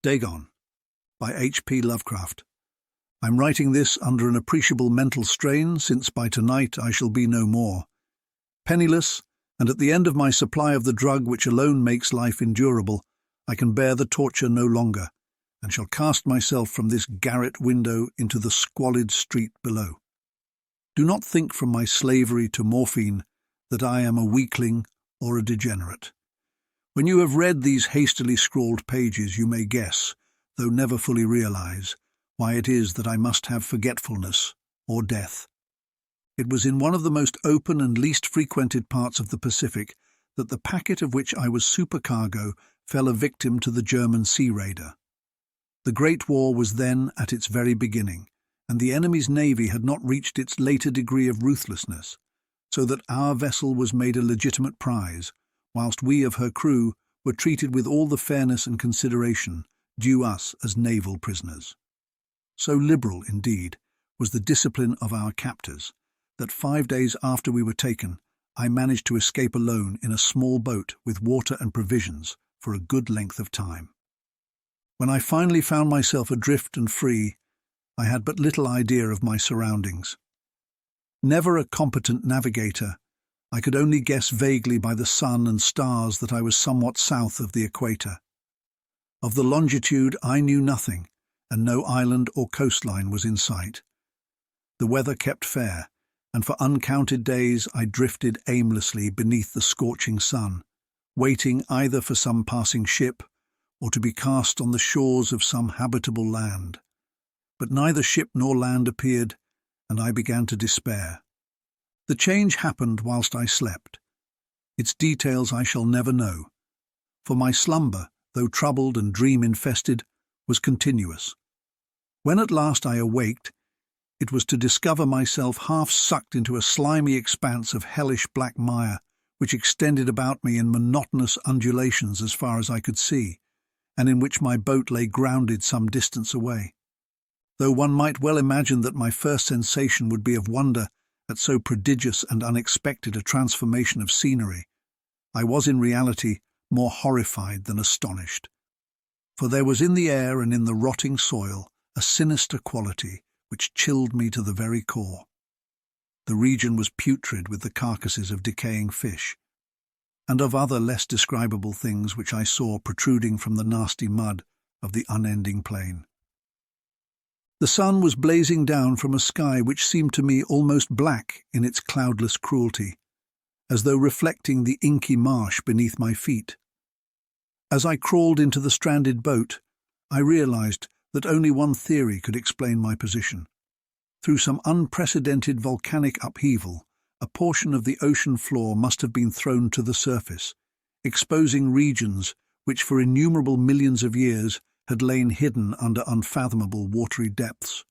Dagon, by H.P.Lovecraft. I'm writing this under an appreciable mental strain, since by tonight I shall be no more. Penniless, and at the end of my supply of the drug which alone makes life endurable, I can bear the torture no longer, and shall cast myself from this garret window into the squalid street below. Do not think from my slavery to morphine that I am a weakling or a degenerate. When you have read these hastily scrawled pages, you may guess, though never fully realize, why it is that I must have forgetfulness or death. It was in one of the most open and least frequented parts of the Pacific that the packet of which I was supercargo fell a victim to the German sea raider. The Great War was then at its very beginning, and the enemy's navy had not reached its later degree of ruthlessness, so that our vessel was made a legitimate prize, whilst we of her crew were treated with all the fairness and consideration due us as naval prisoners. So liberal, indeed, was the discipline of our captors, that 5 days after we were taken, I managed to escape alone in a small boat with water and provisions for a good length of time. When I finally found myself adrift and free, I had but little idea of my surroundings. Never a competent navigator, I could only guess vaguely by the sun and stars that I was somewhat south of the equator. Of the longitude I knew nothing, and no island or coastline was in sight. The weather kept fair, and for uncounted days I drifted aimlessly beneath the scorching sun, waiting either for some passing ship or to be cast on the shores of some habitable land. But neither ship nor land appeared, and I began to despair. The change happened whilst I slept. Its details I shall never know, for my slumber, though troubled and dream-infested, was continuous. When at last I awaked, it was to discover myself half sucked into a slimy expanse of hellish black mire, which extended about me in monotonous undulations as far as I could see, and in which my boat lay grounded some distance away. Though one might well imagine that my first sensation would be of wonder at so prodigious and unexpected a transformation of scenery, I was in reality more horrified than astonished. For there was in the air and in the rotting soil a sinister quality which chilled me to the very core. The region was putrid with the carcasses of decaying fish, and of other less describable things which I saw protruding from the nasty mud of the unending plain. The sun was blazing down from a sky which seemed to me almost black in its cloudless cruelty, as though reflecting the inky marsh beneath my feet. As I crawled into the stranded boat, I realized that only one theory could explain my position. Through some unprecedented volcanic upheaval, a portion of the ocean floor must have been thrown to the surface, exposing regions which for innumerable millions of years had lain hidden under unfathomable watery depths.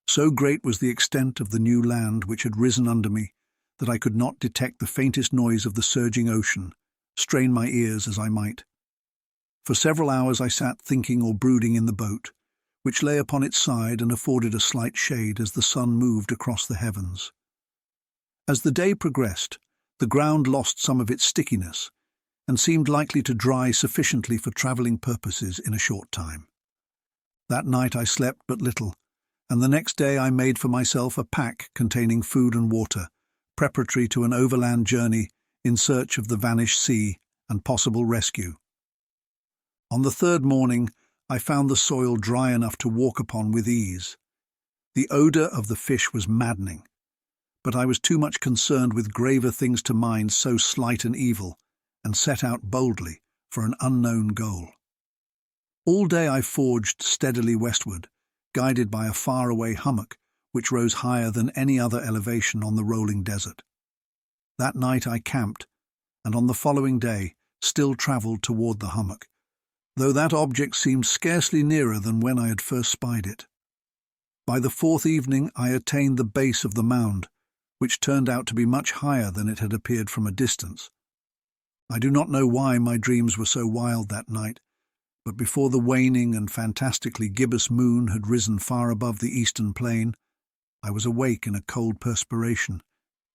So great was the extent of the new land which had risen under me that I could not detect the faintest noise of the surging ocean, strain my ears as I might. For several hours I sat thinking or brooding in the boat, which lay upon its side and afforded a slight shade as the sun moved across the heavens. As the day progressed, the ground lost some of its stickiness, and seemed likely to dry sufficiently for travelling purposes in a short time. That night I slept but little, and the next day I made for myself a pack containing food and water, preparatory to an overland journey in search of the vanished sea and possible rescue. On the third morning I found the soil dry enough to walk upon with ease. The odour of the fish was maddening, but I was too much concerned with graver things to mind so slight an evil, and set out boldly for an unknown goal. All day I forged steadily westward, guided by a far-away hummock which rose higher than any other elevation on the rolling desert. That night I camped, and on the following day still travelled toward the hummock, though that object seemed scarcely nearer than when I had first spied it. By the fourth evening I attained the base of the mound, which turned out to be much higher than it had appeared from a distance. I do not know why my dreams were so wild that night, but before the waning and fantastically gibbous moon had risen far above the eastern plain, I was awake in a cold perspiration,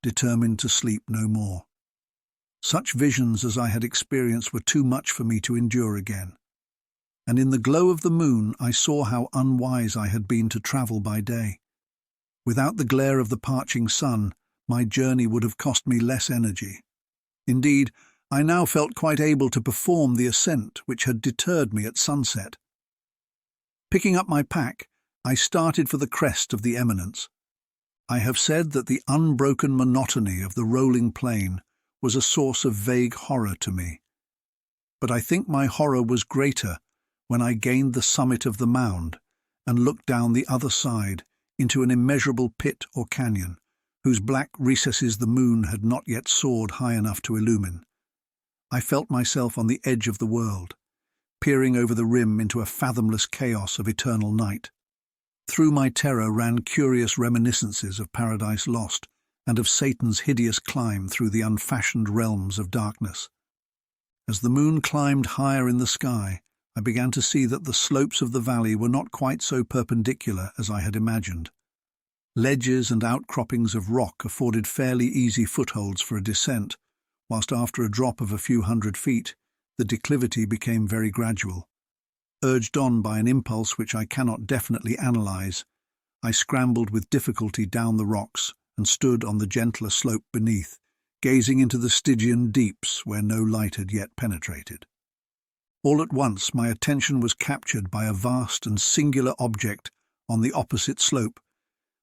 determined to sleep no more. Such visions as I had experienced were too much for me to endure again, and in the glow of the moon I saw how unwise I had been to travel by day. Without the glare of the parching sun, my journey would have cost me less energy. Indeed, I now felt quite able to perform the ascent which had deterred me at sunset. Picking up my pack, I started for the crest of the eminence. I have said that the unbroken monotony of the rolling plain was a source of vague horror to me. But I think my horror was greater when I gained the summit of the mound and looked down the other side into an immeasurable pit or canyon, whose black recesses the moon had not yet soared high enough to illumine. I felt myself on the edge of the world, peering over the rim into a fathomless chaos of eternal night. Through my terror ran curious reminiscences of Paradise Lost and of Satan's hideous climb through the unfashioned realms of darkness. As the moon climbed higher in the sky, I began to see that the slopes of the valley were not quite so perpendicular as I had imagined. Ledges and outcroppings of rock afforded fairly easy footholds for a descent, whilst after a drop of a few hundred feet, the declivity became very gradual. Urged on by an impulse which I cannot definitely analyse, I scrambled with difficulty down the rocks and stood on the gentler slope beneath, gazing into the Stygian deeps where no light had yet penetrated. All at once my attention was captured by a vast and singular object on the opposite slope,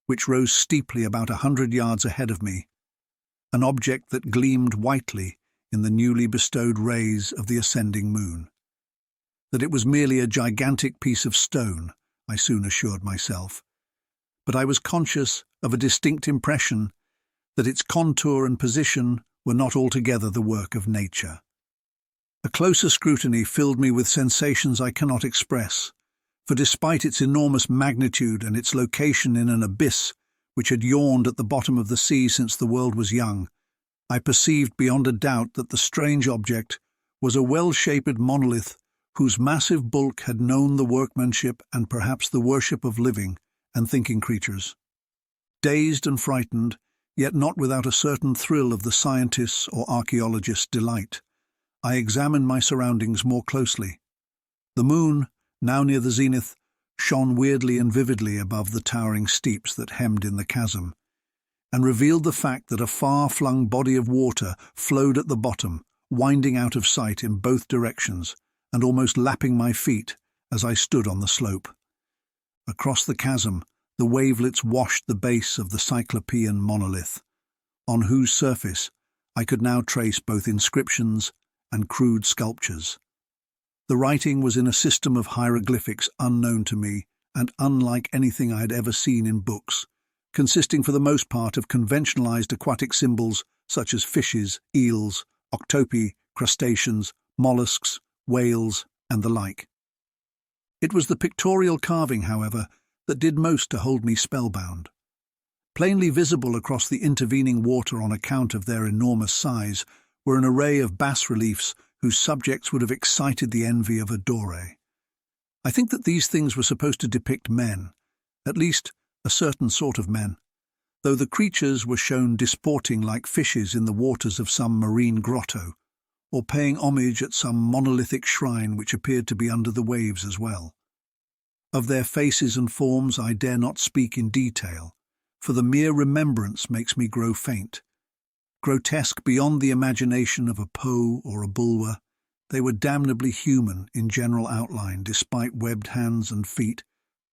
which rose steeply about 100 yards ahead of me, an object that gleamed whitely in the newly bestowed rays of the ascending moon. That it was merely a gigantic piece of stone, I soon assured myself, but I was conscious of a distinct impression that its contour and position were not altogether the work of nature. A closer scrutiny filled me with sensations I cannot express, for despite its enormous magnitude and its location in an abyss which had yawned at the bottom of the sea since the world was young, I perceived beyond a doubt that the strange object was a well-shaped monolith whose massive bulk had known the workmanship and perhaps the worship of living and thinking creatures. Dazed and frightened, yet not without a certain thrill of the scientist's or archaeologist's delight, I examined my surroundings more closely. The moon, now near the zenith, shone weirdly and vividly above the towering steeps that hemmed in the chasm, and revealed the fact that a far-flung body of water flowed at the bottom, winding out of sight in both directions, and almost lapping my feet as I stood on the slope. Across the chasm, the wavelets washed the base of the Cyclopean monolith, on whose surface I could now trace both inscriptions and crude sculptures. The writing was in a system of hieroglyphics unknown to me and unlike anything I had ever seen in books, consisting for the most part of conventionalized aquatic symbols such as fishes, eels, octopi, crustaceans, mollusks, whales, and the like. It was the pictorial carving, however, that did most to hold me spellbound. Plainly visible across the intervening water on account of their enormous size were an array of bas-reliefs whose subjects would have excited the envy of a Doré. I think that these things were supposed to depict men, at least a certain sort of men, though the creatures were shown disporting like fishes in the waters of some marine grotto, or paying homage at some monolithic shrine which appeared to be under the waves as well. Of their faces and forms I dare not speak in detail, for the mere remembrance makes me grow faint. Grotesque beyond the imagination of a Poe or a Bulwer, they were damnably human in general outline despite webbed hands and feet,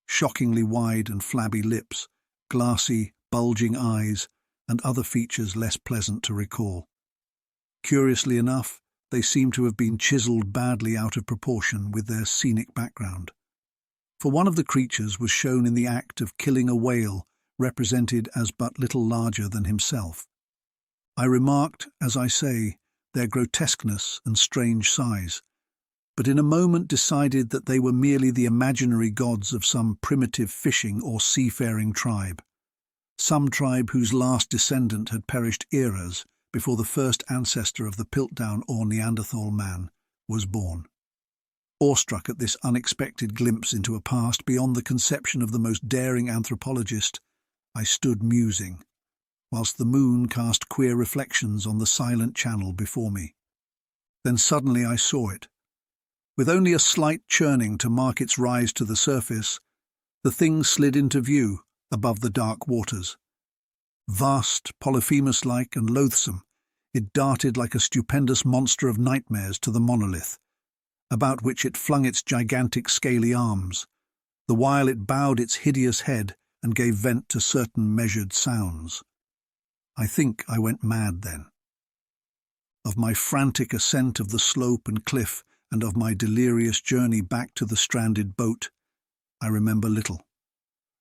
shockingly wide and flabby lips, glassy, bulging eyes, and other features less pleasant to recall. Curiously enough, they seem to have been chiselled badly out of proportion with their scenic background. For one of the creatures was shown in the act of killing a whale represented as but little larger than himself. I remarked, as I say, their grotesqueness and strange size, but in a moment decided that they were merely the imaginary gods of some primitive fishing or seafaring tribe, some tribe whose last descendant had perished eras before the first ancestor of the Piltdown or Neanderthal man was born. Awestruck at this unexpected glimpse into a past beyond the conception of the most daring anthropologist, I stood musing, whilst the moon cast queer reflections on the silent channel before me. Then suddenly I saw it. With only a slight churning to mark its rise to the surface, the thing slid into view above the dark waters. Vast, Polyphemus-like and loathsome, it darted like a stupendous monster of nightmares to the monolith, about which it flung its gigantic scaly arms, the while it bowed its hideous head and gave vent to certain measured sounds. I think I went mad then. Of my frantic ascent of the slope and cliff, and of my delirious journey back to the stranded boat, I remember little.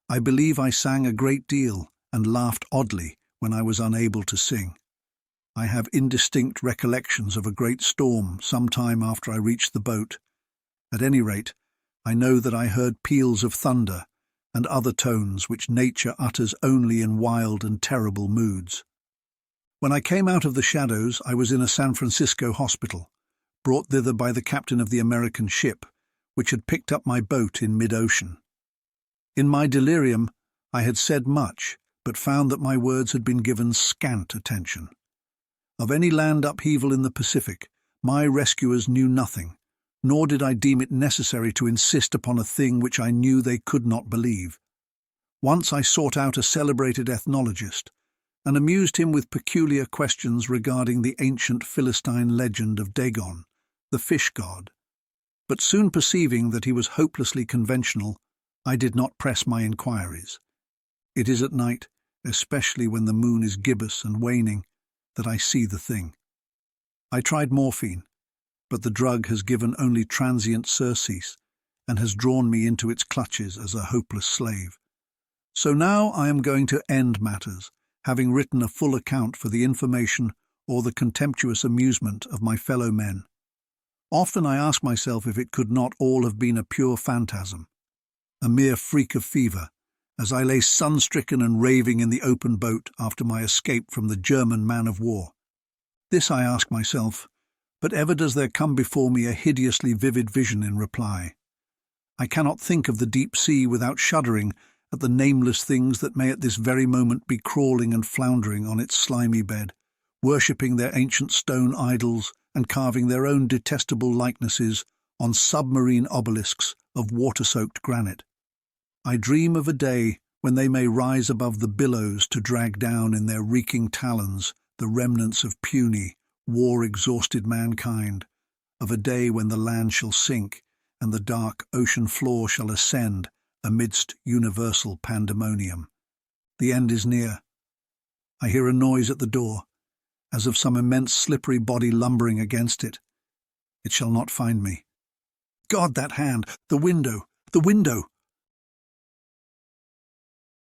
I believe I sang a great deal and laughed oddly when I was unable to sing. I have indistinct recollections of a great storm some time after I reached the boat. At any rate, I know that I heard peals of thunder and other tones which nature utters only in wild and terrible moods. When I came out of the shadows, I was in a San Francisco hospital, brought thither by the captain of the American ship, which had picked up my boat in mid-ocean. In my delirium, I had said much, but found that my words had been given scant attention. Of any land upheaval in the Pacific, my rescuers knew nothing, nor did I deem it necessary to insist upon a thing which I knew they could not believe. Once I sought out a celebrated ethnologist, and amused him with peculiar questions regarding the ancient Philistine legend of Dagon, the fish god. But soon perceiving that he was hopelessly conventional, I did not press my inquiries. It is at night, especially when the moon is gibbous and waning, that I see the thing. I tried morphine, but the drug has given only transient surcease and has drawn me into its clutches as a hopeless slave. So now I am going to end matters, having written a full account for the information or the contemptuous amusement of my fellow men. Often I ask myself if it could not all have been a pure phantasm, a mere freak of fever, as I lay sun-stricken and raving in the open boat after my escape from the German man-of-war. This I ask myself, but ever does there come before me a hideously vivid vision in reply. I cannot think of the deep sea without shuddering at the nameless things that may at this very moment be crawling and floundering on its slimy bed, worshipping their ancient stone idols and carving their own detestable likenesses on submarine obelisks of water-soaked granite. I dream of a day when they may rise above the billows to drag down in their reeking talons the remnants of puny, war-exhausted mankind, of a day when the land shall sink and the dark ocean floor shall ascend amidst universal pandemonium. The end is near. I hear a noise at the door, as of some immense slippery body lumbering against it. It shall not find me. God, that hand! The window! The window!